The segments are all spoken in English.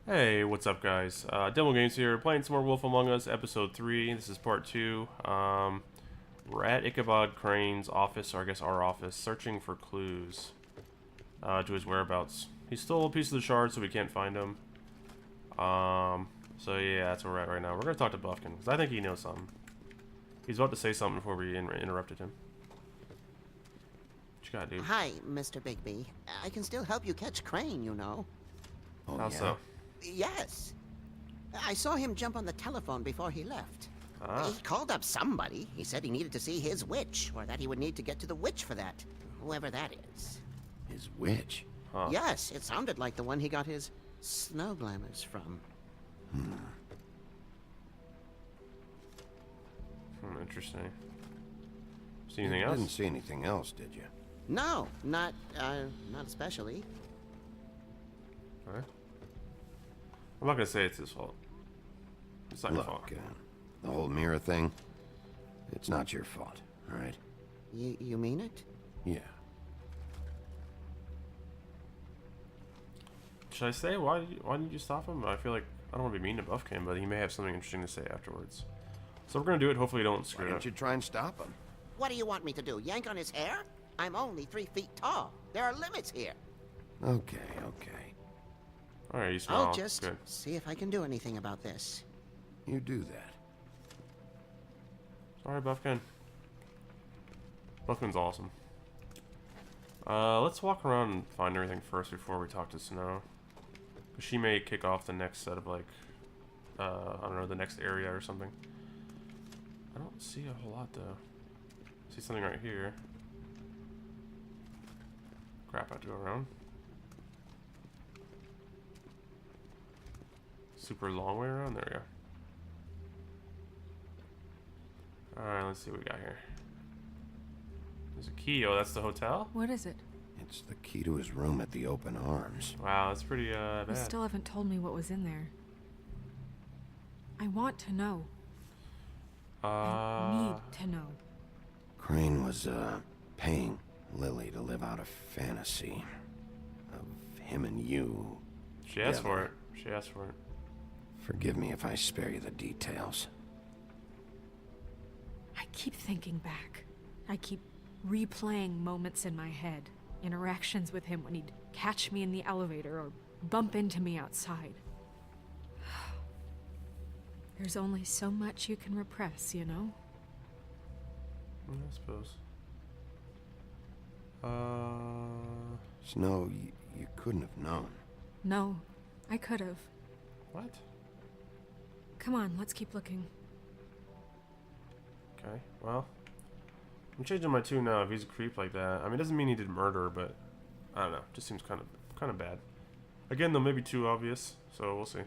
Hey, what's up, guys? Dimple Gamez here, playing some more Wolf Among Us, Episode 3. This is Part 2. We're at Ichabod Crane's office, or I guess our office, searching for clues to his whereabouts. He stole a piece of the shard, so we can't find him. So yeah, that's where we're at right now. We're going to talk to Buffkin, because I think he knows something. He's about to say something before we interrupted him. What you got, dude? Hi, Mr. Bigby. I can still help you catch Crane, you know. Oh, How yeah? so? Yes. I saw him jump on the telephone before he left. Ah. He called up somebody. He said he needed to see his witch, or that he would need to get to the witch for that. Whoever that is. His witch? Huh. Yes, it sounded like the one he got his snow glamours from. Interesting. See anything You else? didn't see anything else, did you? No, not especially. Alright. I'm not gonna say it's his fault. It's not your fault. Look, the whole mirror thing, it's not your fault, all right? You mean it? Yeah. Should I say why didn't you stop him? I feel like I don't want to be mean to Buffkin, but he may have something interesting to say afterwards. So we're gonna do it. Hopefully, don't Why screw it don't up. you try and stop him? What do you want me to do? Yank on his hair? I'm only 3 feet tall. There are limits here. Okay. All right, you smile. I'll just Good. see if I can do anything about this. You do that. Sorry, Buffkin. Buffkin's awesome. Let's walk around and find everything first before we talk to Snow. 'Cause she may kick off the next set of, like, I don't know, the next area or something. I don't see a whole lot, though. I see something right here. Crap, I have to go around. Super long way around? There we go. Alright, let's see what we got here. There's a key. Oh, that's the hotel? What is it? It's the key to his room at the Open Arms. Wow, that's pretty You bad. still haven't told me what was in there. I want to know. I need to know. Crane was, paying Lily to live out a fantasy of him and you. She asked for together. it. She asked for it. Forgive me if I spare you the details. I keep thinking back. I keep replaying moments in my head. Interactions with him when he'd catch me in the elevator or bump into me outside. There's only so much you can repress, you know? Yeah, I suppose. Snow, you couldn't have known. No, I could have. What? Come on, let's keep looking. Okay, well. I'm changing my tune now if he's a creep like that. I mean, it doesn't mean he did murder, but I don't know. Just seems kind of bad. Again, though, maybe too obvious, so we'll see. Are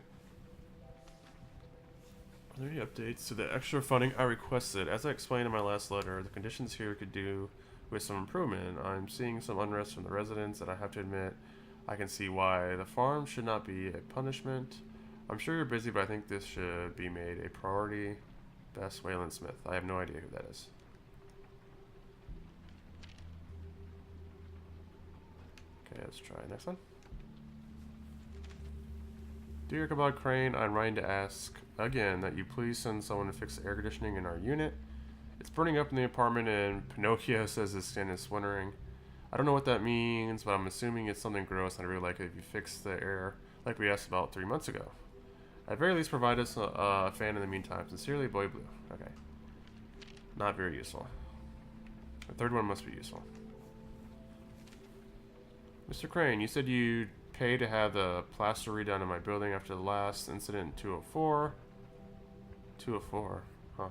there any updates to the extra funding I requested? As I explained in my last letter, the conditions here could do with some improvement. I'm seeing some unrest from the residents, and I have to admit, I can see why. The farm should not be a punishment. I'm sure you're busy, but I think this should be made a priority. Best Waylon Smith. I have no idea who that is. Okay, let's try next one. Dear Ichabod Crane, I'm writing to ask again that you please send someone to fix the air conditioning in our unit. It's burning up in the apartment and Pinocchio says his skin is splintering. I don't know what that means, but I'm assuming it's something gross and I'd really like it if you fix the air like we asked about 3 months ago. At very least provide us a fan in the meantime. Sincerely, Boy Blue. Okay. Not very useful. The third one must be useful. Mr. Crane, you said you'd pay to have the plaster redone in my building after the last incident in 204. 204? Huh.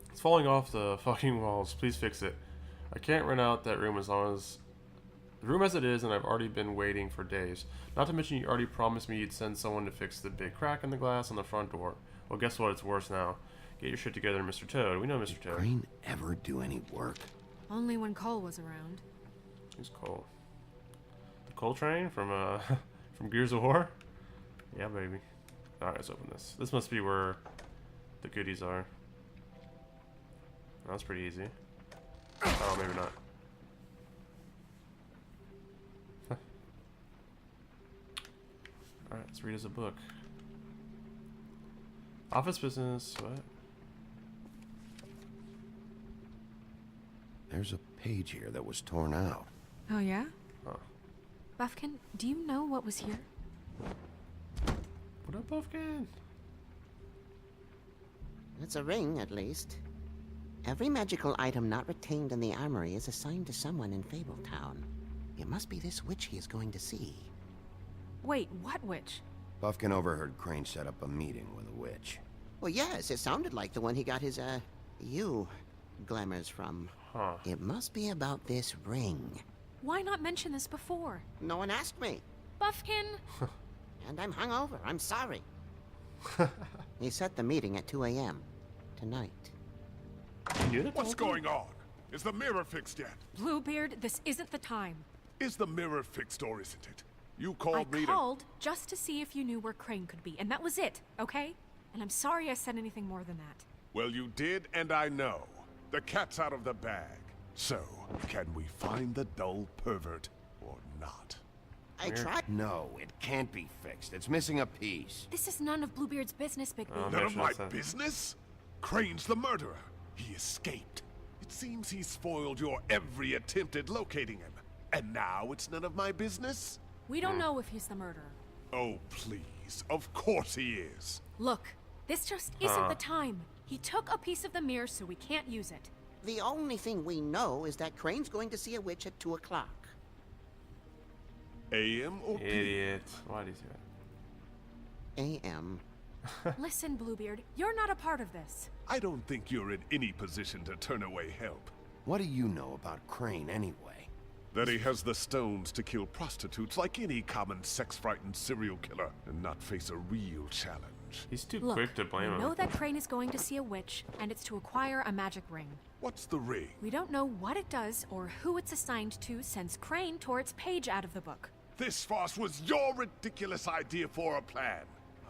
It's falling off the fucking walls. Please fix it. I can't rent out that room as long as... The room as it is, and I've already been waiting for days. Not to mention you already promised me you'd send someone to fix the big crack in the glass on the front door. Well, guess what? It's worse now. Get your shit together, Mr. Toad. We know Mr. Toad. Crane ever do any work? Only when Cole was around. Who's Cole? The Cole train from from Gears of War? Yeah, baby. Alright, let's open this. This must be where the goodies are. That's pretty easy. Oh, maybe not. Let's read as a book. Office business. What? There's a page here that was torn out. Oh, yeah? Oh. Buffkin, do you know what was here? What up, Buffkin? It's a ring, at least. Every magical item not retained in the armory is assigned to someone in Fabletown. It must be this witch he is going to see. Wait, what witch? Buffkin overheard Crane set up a meeting with a witch. Well, yes, it sounded like the one he got his, glamours from. Huh. It must be about this ring. Why not mention this before? No one asked me. Buffkin! And I'm hungover. I'm sorry. He set the meeting at 2 a.m. tonight. You knew that? What's going on? Is the mirror fixed yet? Bluebeard, this isn't the time. Is the mirror fixed or isn't it? You I called me called just to see if you knew where Crane could be, and that was it, okay? And I'm sorry I said anything more than that. Well, you did, and I know. The cat's out of the bag. So, can we find the dull pervert or not? I tried. No, it can't be fixed. It's missing a piece. This is none of Bluebeard's business, Bigby. Oh, None of Mention my that. business? Crane's the murderer. He escaped. It seems he spoiled your every attempt at locating him. And now it's none of my business? We don't know if he's the murderer. Oh, please. Of course he is. Look, this just isn't the time. He took a piece of the mirror, so we can't use it. The only thing we know is that Crane's going to see a witch at 2 o'clock. AM or PM? Idiot. Why did you do that? A.M. Listen, Bluebeard, you're not a part of this. I don't think you're in any position to turn away help. What do you know about Crane anyway? That he has the stones to kill prostitutes like any common sex-frightened serial killer and not face a real challenge. He's too Look, quick to we blame him. know that Crane is going to see a witch, and it's to acquire a magic ring. What's the ring? We don't know what it does or who it's assigned to since Crane tore its page out of the book. This farce was your ridiculous idea for a plan.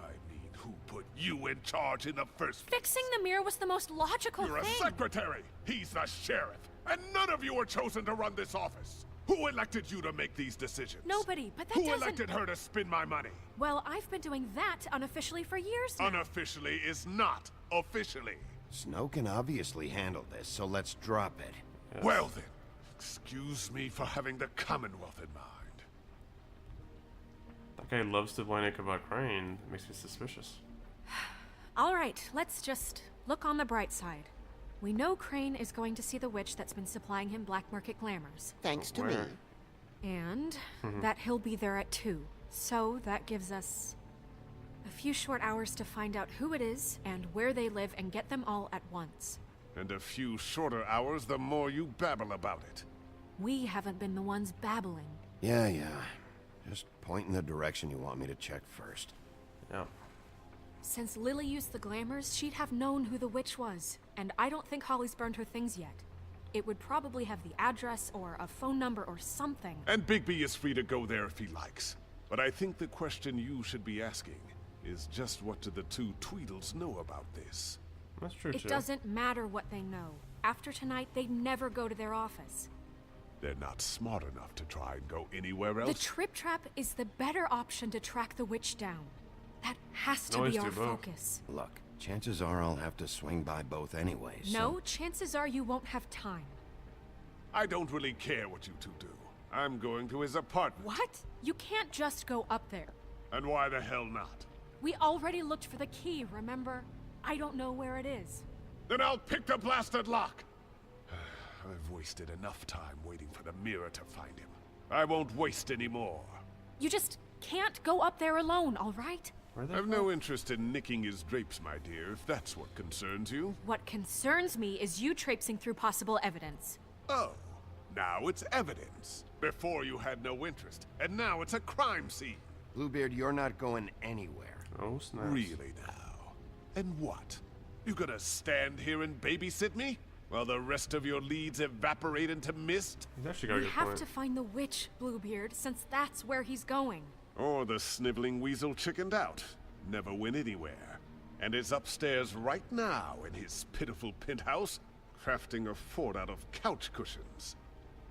I mean, who put you in charge in the first place? Fixing the mirror was the most logical You're a thing. secretary. He's the sheriff. And none of you were chosen to run this office. Who elected you to make these decisions? Nobody, but that Who doesn't... elected her to spend my money? Well, I've been doing that unofficially for years now. Unofficially is not officially. Snow can obviously handle this, so let's drop it. Yes. Well then, excuse me for having the Commonwealth in mind. That guy loves to blanick about Crane. It makes me suspicious. All right, let's just look on the bright side. We know Crane is going to see the witch that's been supplying him black market glamours. Thanks to me. Where? And that he'll be there at 2. So that gives us a few short hours to find out who it is and where they live and get them all at once. And a few shorter hours, the more you babble about it. We haven't been the ones babbling. Yeah. Just point in the direction you want me to check first. Yeah. Since Lily used the glamours, she'd have known who the witch was. And I don't think Holly's burned her things yet. It would probably have the address or a phone number or something. And Bigby is free to go there if he likes. But I think the question you should be asking is just what do the two Tweedles know about this? That's true, It too. doesn't matter what they know. After tonight, they'd never go to their office. They're not smart enough to try and go anywhere The else. Trip Trap is the better option to track the witch down. That has to Always be do our both. focus. Look, chances are I'll have to swing by both anyway, so... No, chances are you won't have time. I don't really care what you two do. I'm going to his apartment. What? You can't just go up there. And why the hell not? We already looked for the key, remember? I don't know where it is. Then I'll pick the blasted lock! I've wasted enough time waiting for the mirror to find him. I won't waste any more. You just can't go up there alone, all right? Where the I've hell- no interest in nicking his drapes, my dear, if that's what concerns you. What concerns me is you traipsing through possible evidence. Oh, now it's evidence. Before you had no interest, and now it's a crime scene. Bluebeard, you're not going anywhere. Oh, snaps. Really now? And what? You gonna stand here and babysit me? While the rest of your leads evaporate into mist? He's actually got a We good have point. to find the witch, Bluebeard, since that's where he's going. Or the sniveling weasel chickened out. Never went anywhere. And is upstairs right now in his pitiful penthouse, crafting a fort out of couch cushions.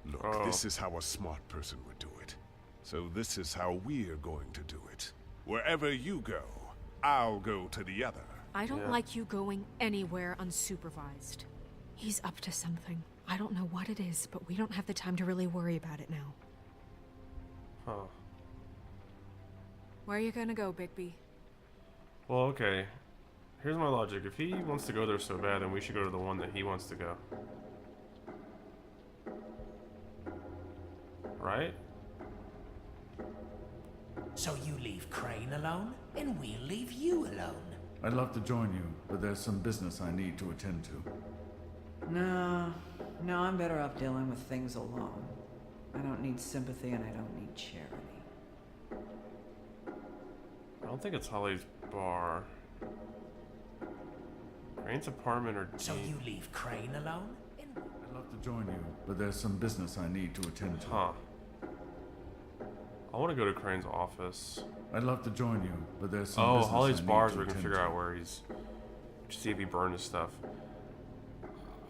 Look, Oh. this is how a smart person would do it. So this is how we're going to do it. Wherever you go, I'll go to the other. I don't Yeah. like you going anywhere unsupervised. He's up to something. I don't know what it is, but we don't have the time to really worry about it now. Huh. Where are you gonna go, Bigby? Well, okay. Here's my logic. If he wants to go there so bad, then we should go to the one that he wants to go. Right? So you leave Crane alone, and we'll leave you alone. I'd love to join you, but there's some business I need to attend to. No, I'm better off dealing with things alone. I don't need sympathy and I don't need charity. I don't think it's Holly's bar. Crane's apartment or So you leave Crane alone, and I'd love to join you, but there's some business I need to attend to. Huh. I want to go to Crane's office. I'd love to join you, but there's some Oh, business Holly's I need bars. to We can attend figure to. out where he's. See if he burned his stuff.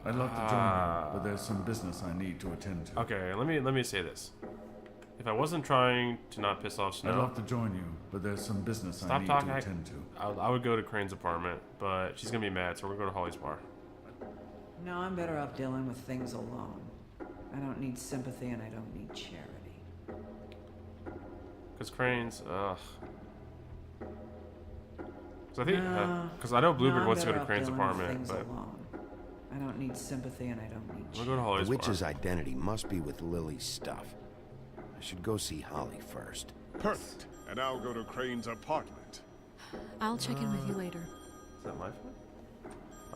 I'd love to join you, but there's some business I need to attend to. Okay, let me say this. If I wasn't trying to not piss off I'd Snow, love to join you, but there's some business I stop need talking. to attend to. I would go to Crane's apartment, but she's gonna be mad, so we're gonna go to Holly's bar. No, I'm better off dealing with things alone. I don't need sympathy and I don't need charity. Cause Crane's, ugh. Cause I think, No. cause I know Bluebird I'm wants to go better to off Crane's dealing with apartment, things but alone. I don't need sympathy and I don't need we'll go to The Holly's witch's bar. identity must be with Lily's stuff. I should go see Holly first. Perfect. And I'll go to Crane's apartment. I'll check in with you later. Is that my phone?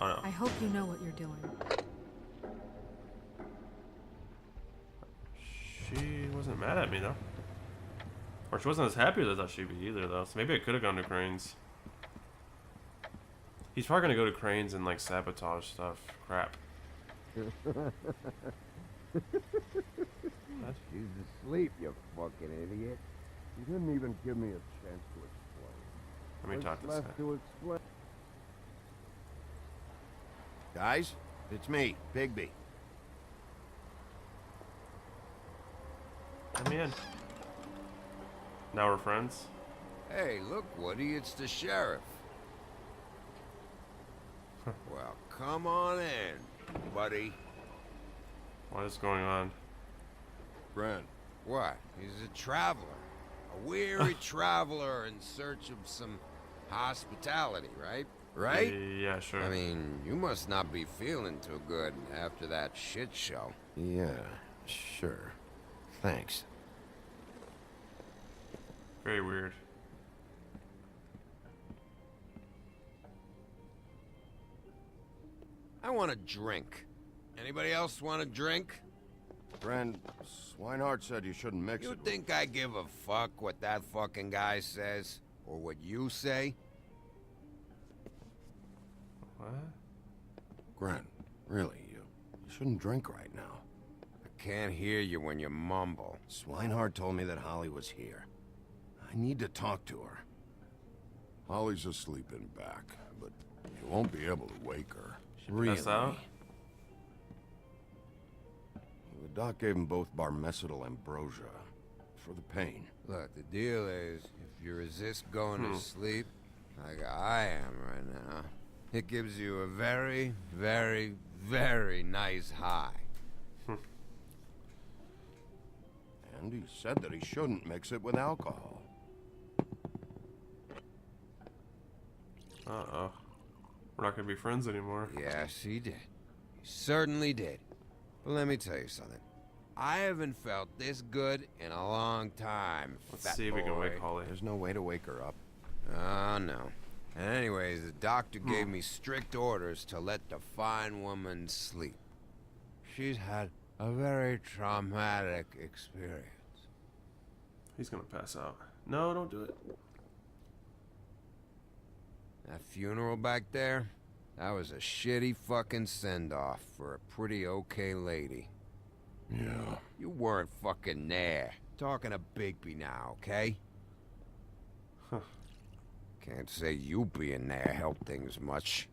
Oh no. I hope you know what you're doing. She wasn't mad at me though. Or she wasn't as happy as I thought she'd be either though. So maybe I could have gone to Crane's. He's probably gonna go to Crane's and like sabotage stuff. Crap. She's asleep, you fucking idiot. You didn't even give me a chance to explain. Let me talk What's this left guy. to explain? Guys, it's me, Bigby. Let me in. Now we're friends. Hey, look, Woody, it's the sheriff. Well, come on in, buddy. What is going on? Brent. What? He's a traveler. A weary traveler in search of some hospitality, right? Right? Yeah, sure. I mean, you must not be feeling too good after that shit show. Yeah, sure. Thanks. Very weird. I want a drink. Anybody else want a drink? Friend, Swinehart said you shouldn't mix You it. think I give a fuck what that fucking guy says? Or what you say? What? Gren, really, you shouldn't drink right now. I can't hear you when you mumble. Swinehart told me that Holly was here. I need to talk to her. Holly's asleep in back, but you won't be able to wake her. Really? Pass out? The doc gave them both barmecidal ambrosia for the pain. Look, the deal is, if you resist going to sleep, like I am right now, it gives you a very, very, very nice high. And he said that he shouldn't mix it with alcohol. Uh-oh. We're not gonna be friends anymore. Yes, he did. He certainly did. But let me tell you something. I haven't felt this good in a long time, Let's fat see if we can boy. wake Holly. There's no way to wake her up. Oh, no. And anyways, the doctor gave me strict orders to let the fine woman sleep. She's had a very traumatic experience. He's gonna pass out. No, don't do it. That funeral back there, that was a shitty fucking send-off for a pretty okay lady. Yeah. You weren't fucking there. Talking to Bigby now, okay? Can't say you being there helped things much.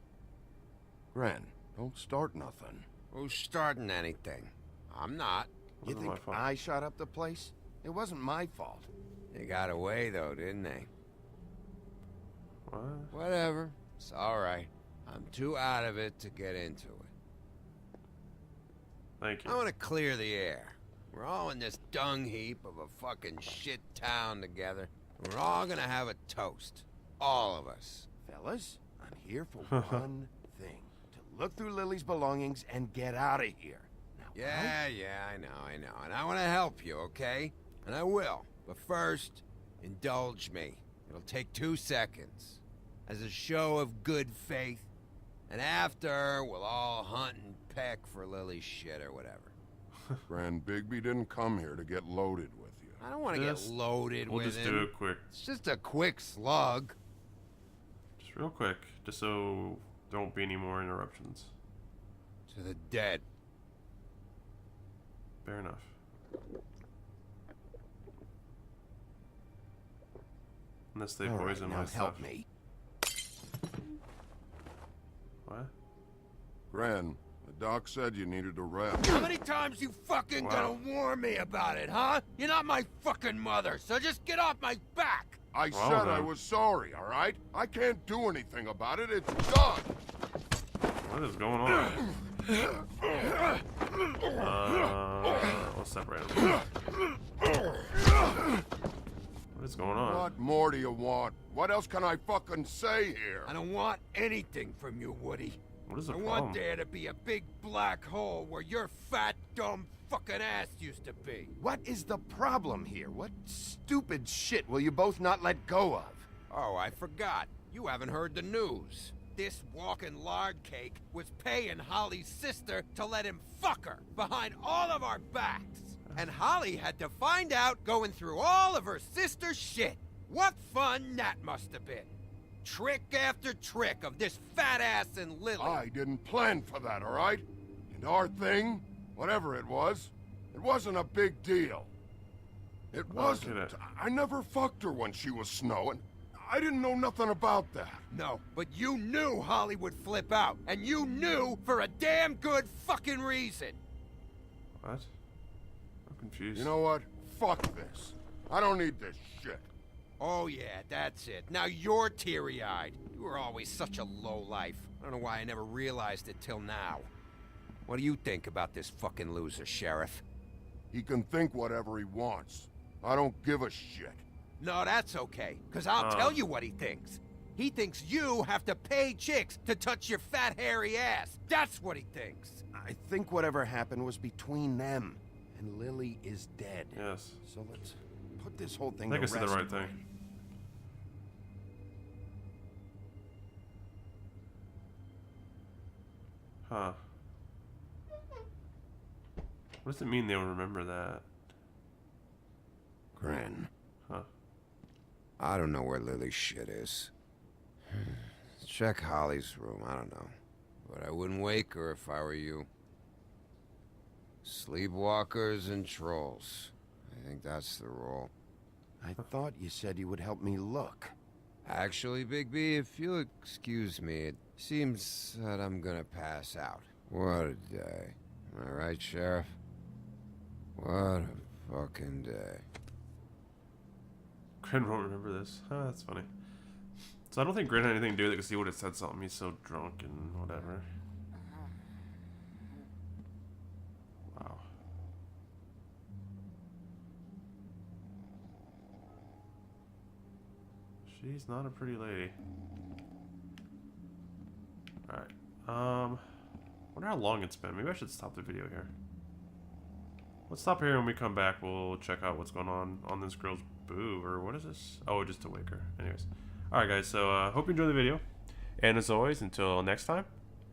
Gren, don't start nothing. Who's starting anything? I'm not. You Wasn't my think fault. I shot up the place? It wasn't my fault. They got away though, didn't they? What? Whatever. It's alright. I'm too out of it to get into it. Thank you. I want to clear the air. We're all in this dung heap of a fucking shit town together. And we're all gonna have a toast. All of us. Fellas, I'm here for one thing. To look through Lily's belongings and get out of here. Now, Yeah, I know. And I want to help you, okay? And I will. But first, indulge me. It'll take 2 seconds. As a show of good faith. And after, we'll all hunt and peck for Lily's shit or whatever. Grand Bigby didn't come here to get loaded with you. I don't want to get loaded We'll with just him. do it quick. It's just a quick slug. Just real quick. Just so there won't be any more interruptions. To the dead. Fair enough. Unless they All right, poison now my stuff. help me. What? Gran, the doc said you needed a rest. How many times you fucking gonna warn me about it, huh? You're not my fucking mother, so just get off my back! I Well, said I then. was sorry, all right? I can't do anything about it. It's done. What is going on? Let's separate them. What is going on? What more do you want? What else can I fucking say here? I don't want anything from you, Woody. What is the I problem? want there to be a big black hole where your fat, dumb fucking ass used to be. What is the problem here? What stupid shit will you both not let go of? Oh, I forgot. You haven't heard the news. This walking lard cake was paying Holly's sister to let him fuck her behind all of our backs. And Holly had to find out going through all of her sister's shit. What fun that must have been. Trick after trick of this fat ass and Lily. I didn't plan for that, all right? And our thing, whatever it wasn't a big deal. It wasn't. it. I never fucked her when she was snowing. I didn't know nothing about that. No, but you knew Holly would flip out. And you knew for a damn good fucking reason. What? I'm confused. You know what? Fuck this. I don't need this shit. Oh yeah, that's it. Now you're teary-eyed. You were always such a lowlife. I don't know why I never realized it till now. What do you think about this fucking loser, Sheriff? He can think whatever he wants. I don't give a shit. No, that's okay, because I'll tell you what he thinks. He thinks you have to pay chicks to touch your fat, hairy ass. That's what he thinks. I think whatever happened was between them, and Lily is dead. Yes. So let's put this whole thing I think to I said the rest. right thing. Huh. What does it mean they will remember that? Gran. Huh. I don't know where Lily's shit is. Check Holly's room, I don't know. But I wouldn't wake her if I were you. Sleepwalkers and trolls. I think that's the rule. I thought you said you would help me look. Actually, Big B, if you'll excuse me, it seems that I'm gonna pass out. What a day. Am I right, Sheriff? What a fucking day. Grin won't remember this. Huh, that's funny. So I don't think Grin had anything to do with it because he would have said something. He's so drunk and whatever. Wow. She's not a pretty lady. Alright. Wonder how long it's been. Maybe I should stop the video here. Let's stop here. When we come back, we'll check out what's going on this girl's boob. Or what is this? Oh, just to wake her. Anyways. Alright, guys. So, hope you enjoyed the video. And as always, until next time,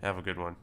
have a good one.